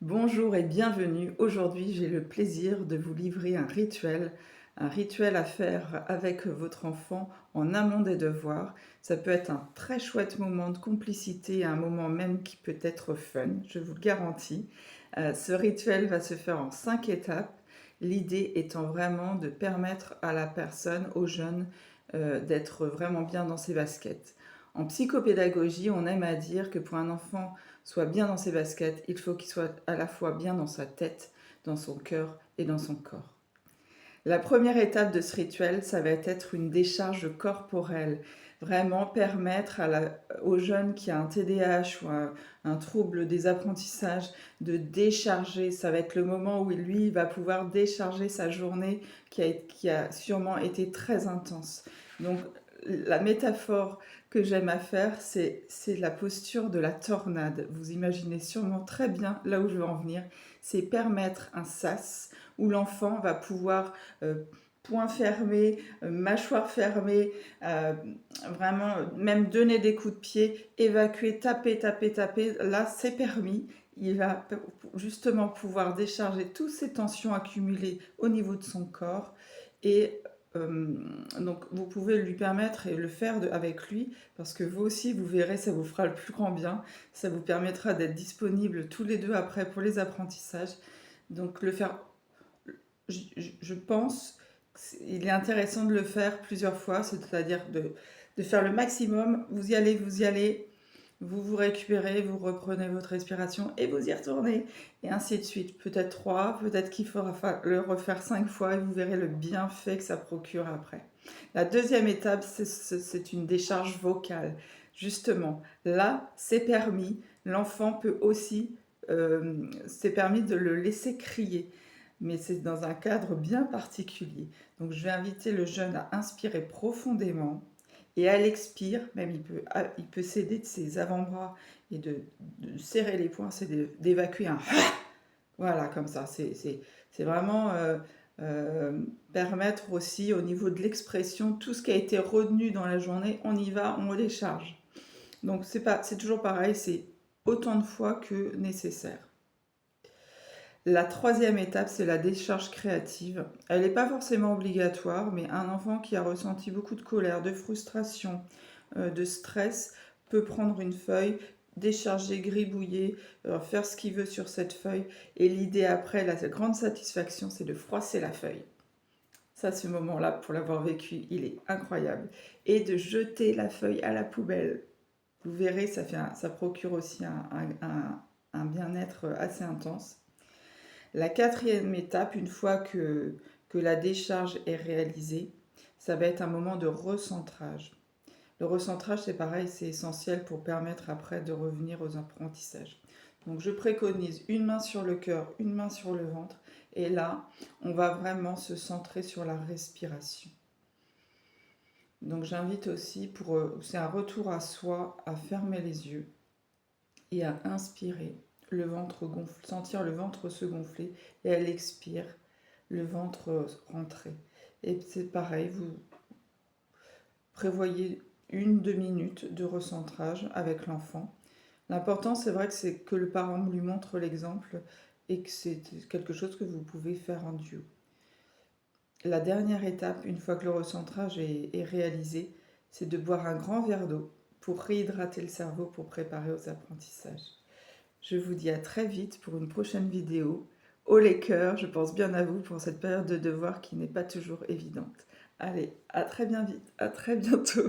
Bonjour et bienvenue. Aujourd'hui, j'ai le plaisir de vous livrer un rituel à faire avec votre enfant en amont des devoirs. Ça peut être un très chouette moment de complicité, un moment même qui peut être fun, je vous le garantis. Ce rituel va se faire en 5 étapes. L'idée étant vraiment de permettre à la personne, au jeune, d'être vraiment bien dans ses baskets. En psychopédagogie, on aime à dire que pour un enfant soit bien dans ses baskets, il faut qu'il soit à la fois bien dans sa tête, dans son cœur et dans son corps. La première étape de ce rituel, ça va être une décharge corporelle. Vraiment permettre au jeune qui a un TDAH ou un trouble des apprentissages de décharger. Ça va être le moment où lui il va pouvoir décharger sa journée qui a sûrement été très intense. Donc la métaphore que j'aime à faire, c'est la posture de la tornade. Vous imaginez sûrement très bien là où je veux en venir. C'est permettre un sas où l'enfant va pouvoir poing fermé, mâchoire fermée, vraiment même donner des coups de pied, évacuer, taper, taper, taper. Là, c'est permis. Il va justement pouvoir décharger toutes ces tensions accumulées au niveau de son corps. Et donc, vous pouvez lui permettre et le faire avec lui, parce que vous aussi, vous verrez, ça vous fera le plus grand bien. Ça vous permettra d'être disponibles tous les deux après pour les apprentissages. Donc, le faire je pense qu'il est intéressant de le faire plusieurs fois, c'est-à-dire de faire le maximum. Vous y allez, vous vous récupérez, vous reprenez votre respiration et vous y retournez. Et ainsi de suite. Peut-être 3, peut-être qu'il faudra le refaire 5 fois et vous verrez le bienfait que ça procure après. La deuxième étape, c'est une décharge vocale. Justement, là, c'est permis. L'enfant peut aussi, c'est permis de le laisser crier, mais c'est dans un cadre bien particulier. Donc je vais inviter le jeune à inspirer profondément et à l'expire, même il peut s'aider de ses avant-bras et de serrer les poings, c'est d'évacuer un voilà, comme ça. C'est vraiment permettre aussi au niveau de l'expression, tout ce qui a été retenu dans la journée, on y va, on décharge. Donc c'est toujours pareil, c'est autant de fois que nécessaire. La troisième étape, c'est la décharge créative. Elle n'est pas forcément obligatoire, mais un enfant qui a ressenti beaucoup de colère, de frustration, de stress, peut prendre une feuille, décharger, gribouiller, faire ce qu'il veut sur cette feuille. Et l'idée après, la grande satisfaction, c'est de froisser la feuille. Ça, ce moment-là, pour l'avoir vécu, il est incroyable. Et de jeter la feuille à la poubelle. Vous verrez, ça procure aussi un bien-être assez intense. La quatrième étape, une fois que la décharge est réalisée, ça va être un moment de recentrage. Le recentrage, c'est pareil, c'est essentiel pour permettre après de revenir aux apprentissages. Donc je préconise une main sur le cœur, une main sur le ventre, et là, on va vraiment se centrer sur la respiration. Donc j'invite aussi, c'est un retour à soi, à fermer les yeux et à inspirer, le ventre sentir le ventre se gonfler, et à l'expire, le ventre rentrer. Et c'est pareil, vous prévoyez 1-2 minutes de recentrage avec l'enfant. L'important, c'est vrai que c'est que le parent lui montre l'exemple et que c'est quelque chose que vous pouvez faire en duo. La dernière étape, une fois que le recentrage est réalisé, c'est de boire un grand verre d'eau pour réhydrater le cerveau pour préparer aux apprentissages. Je vous dis à très vite pour une prochaine vidéo. Haut les cœurs, je pense bien à vous pour cette période de devoir qui n'est pas toujours évidente. Allez, à très bien vite, à très bientôt.